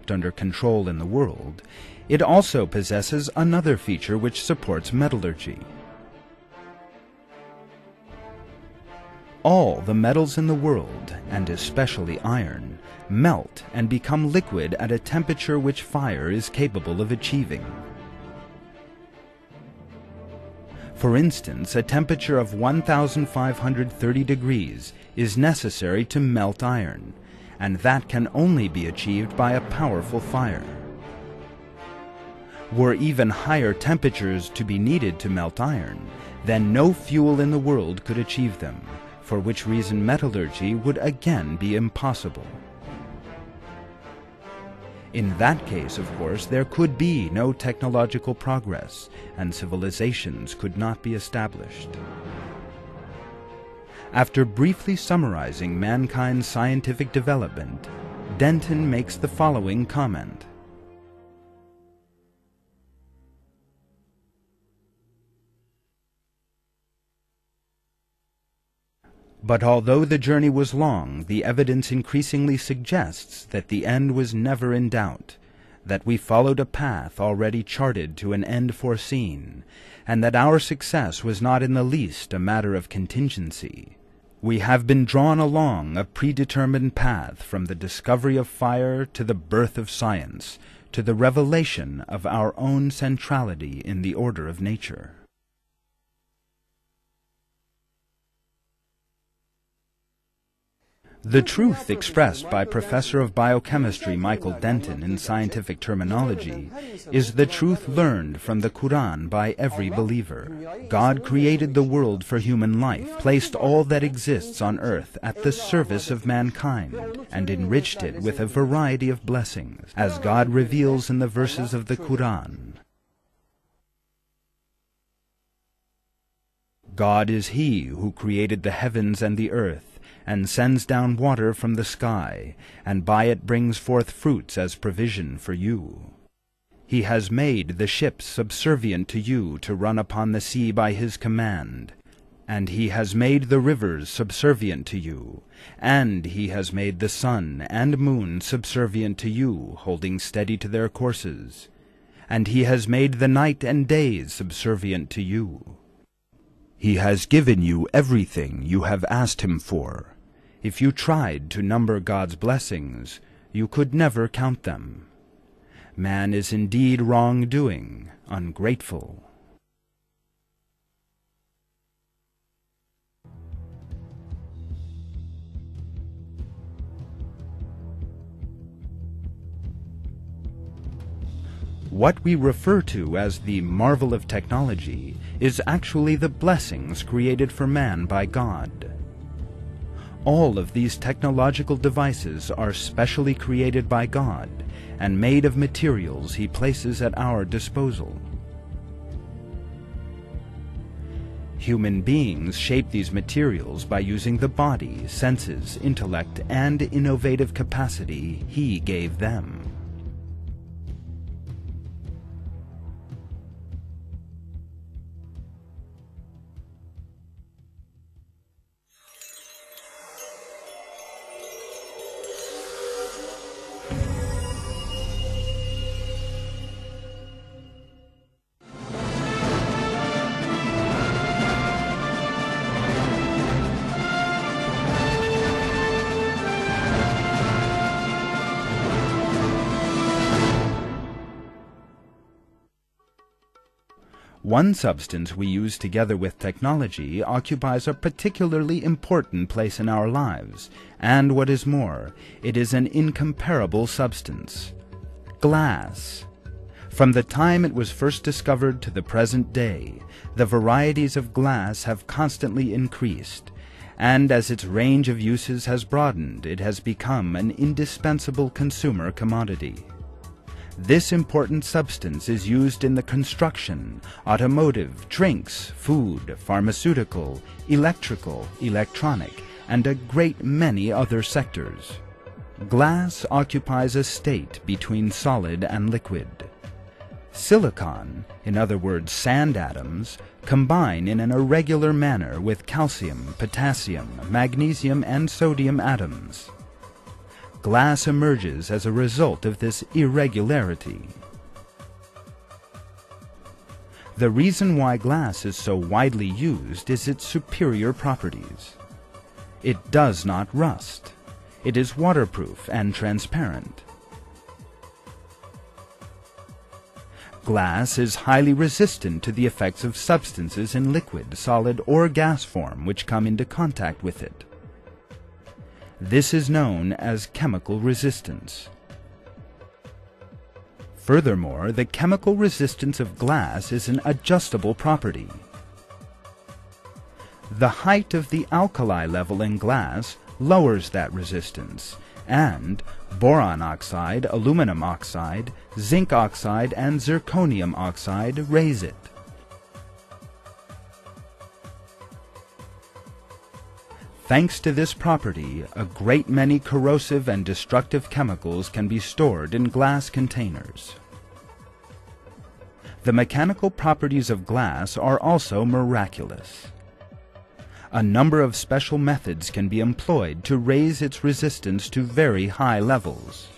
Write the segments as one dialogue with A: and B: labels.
A: kept under control in the world, it also possesses another feature which supports metallurgy. All the metals in the world, and especially iron, melt and become liquid at a temperature which fire is capable of achieving. For instance, a temperature of 1,530 degrees is necessary to melt iron, and that can only be achieved by a powerful fire. Were even higher temperatures to be needed to melt iron, then no fuel in the world could achieve them, for which reason metallurgy would again be impossible. In that case, of course, there could be no technological progress, and civilizations could not be established. After briefly summarizing mankind's scientific development, Denton makes the following comment. But although the journey was long, the evidence increasingly suggests that the end was never in doubt, that we followed a path already charted to an end foreseen, and that our success was not in the least a matter of contingency. We have been drawn along a predetermined path from the discovery of fire to the birth of science, to the revelation of our own centrality in the order of nature. The truth expressed by Professor of Biochemistry Michael Denton in scientific terminology is the truth learned from the Quran by every believer. God created the world for human life, placed all that exists on earth at the service of mankind, and enriched it with a variety of blessings, as God reveals in the verses of the Quran. God is He who created the heavens and the earth, and sends down water from the sky, and by it brings forth fruits as provision for you. He has made the ships subservient to you to run upon the sea by His command, and He has made the rivers subservient to you, and He has made the sun and moon subservient to you, holding steady to their courses, and He has made the night and days subservient to you. He has given you everything you have asked Him for. If you tried to number God's blessings, you could never count them. Man is indeed wrongdoing, ungrateful. What we refer to as the marvel of technology is actually the blessings created for man by God. All of these technological devices are specially created by God and made of materials He places at our disposal. Human beings shape these materials by using the body, senses, intellect, and innovative capacity He gave them. One substance we use together with technology occupies a particularly important place in our lives, and what is more, it is an incomparable substance: glass. From the time it was first discovered to the present day, the varieties of glass have constantly increased, and as its range of uses has broadened, it has become an indispensable consumer commodity. This important substance is used in the construction, automotive, drinks, food, pharmaceutical, electrical, electronic, and a great many other sectors. Glass occupies a state between solid and liquid. Silicon, in other words sand atoms, combine in an irregular manner with calcium, potassium, magnesium, and sodium atoms. glass emerges as a result of this irregularity. The reason why glass is so widely used is its superior properties. It does not rust. It is waterproof and transparent. Glass is highly resistant to the effects of substances in liquid, solid, or gas form which come into contact with it. This is known as chemical resistance. Furthermore, the chemical resistance of glass is an adjustable property. The height of the alkali level in glass lowers that resistance, and boron oxide, aluminum oxide, zinc oxide, and zirconium oxide raise it. Thanks to this property, a great many corrosive and destructive chemicals can be stored in glass containers. The mechanical properties of glass are also miraculous. A number of special methods can be employed to raise its resistance to very high levels.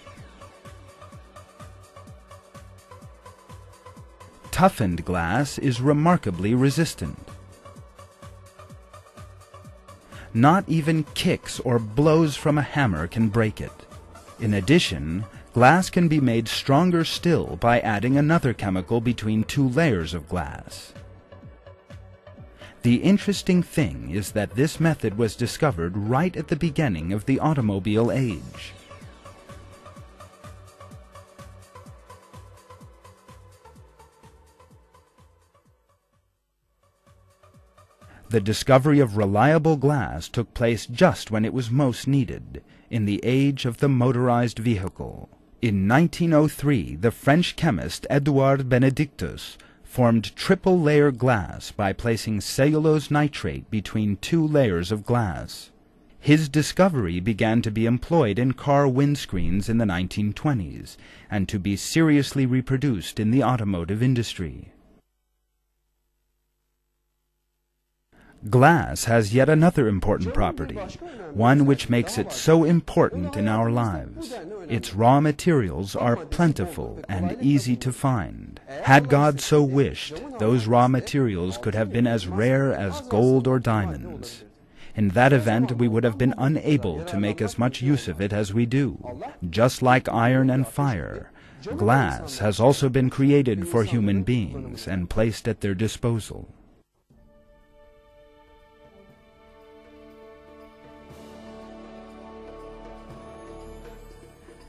A: Toughened glass is remarkably resistant. Not even kicks or blows from a hammer can break it. In addition, glass can be made stronger still by adding another chemical between two layers of glass. The interesting thing is that this method was discovered right at the beginning of the automobile age. The discovery of reliable glass took place just when it was most needed, in the age of the motorized vehicle. In 1903, the French chemist Edouard Benedictus formed triple-layer glass by placing cellulose nitrate between two layers of glass. His discovery began to be employed in car windscreens in the 1920s, and to be seriously reproduced in the automotive industry. Glass has yet another important property, one which makes it so important in our lives. Its raw materials are plentiful and easy to find. Had God so wished, those raw materials could have been as rare as gold or diamonds. In that event, we would have been unable to make as much use of it as we do. Just like iron and fire, glass has also been created for human beings and placed at their disposal.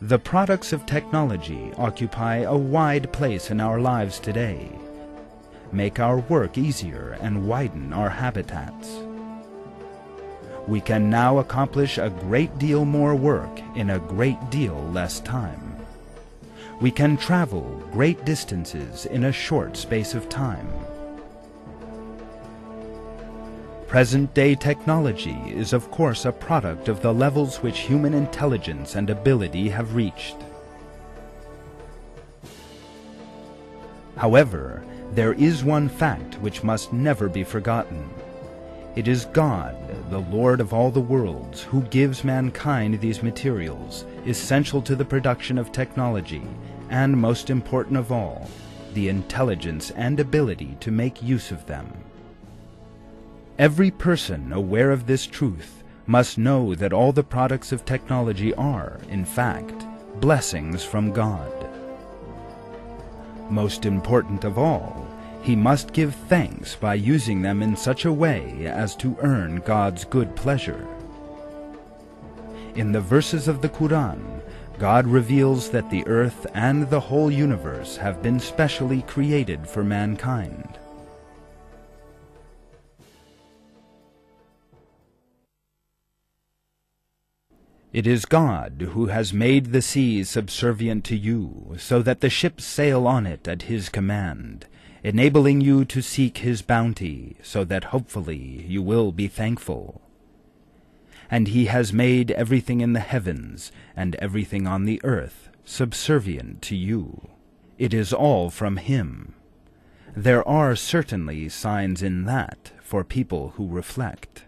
A: The products of technology occupy a wide place in our lives today, make our work easier, and widen our habitats. We can now accomplish a great deal more work in a great deal less time. We can travel great distances in a short space of time. Present-day technology is of course a product of the levels which human intelligence and ability have reached. However, there is one fact which must never be forgotten. It is God, the Lord of all the worlds, who gives mankind these materials, essential to the production of technology, and most important of all, the intelligence and ability to make use of them. Every person aware of this truth must know that all the products of technology are, in fact, blessings from God. Most important of all, he must give thanks by using them in such a way as to earn God's good pleasure. In the verses of the Quran, God reveals that the earth and the whole universe have been specially created for mankind. It is God who has made the seas subservient to you, so that the ships sail on it at His command, enabling you to seek His bounty, so that hopefully you will be thankful. And He has made everything in the heavens and everything on the earth subservient to you. It is all from Him. There are certainly signs in that for people who reflect.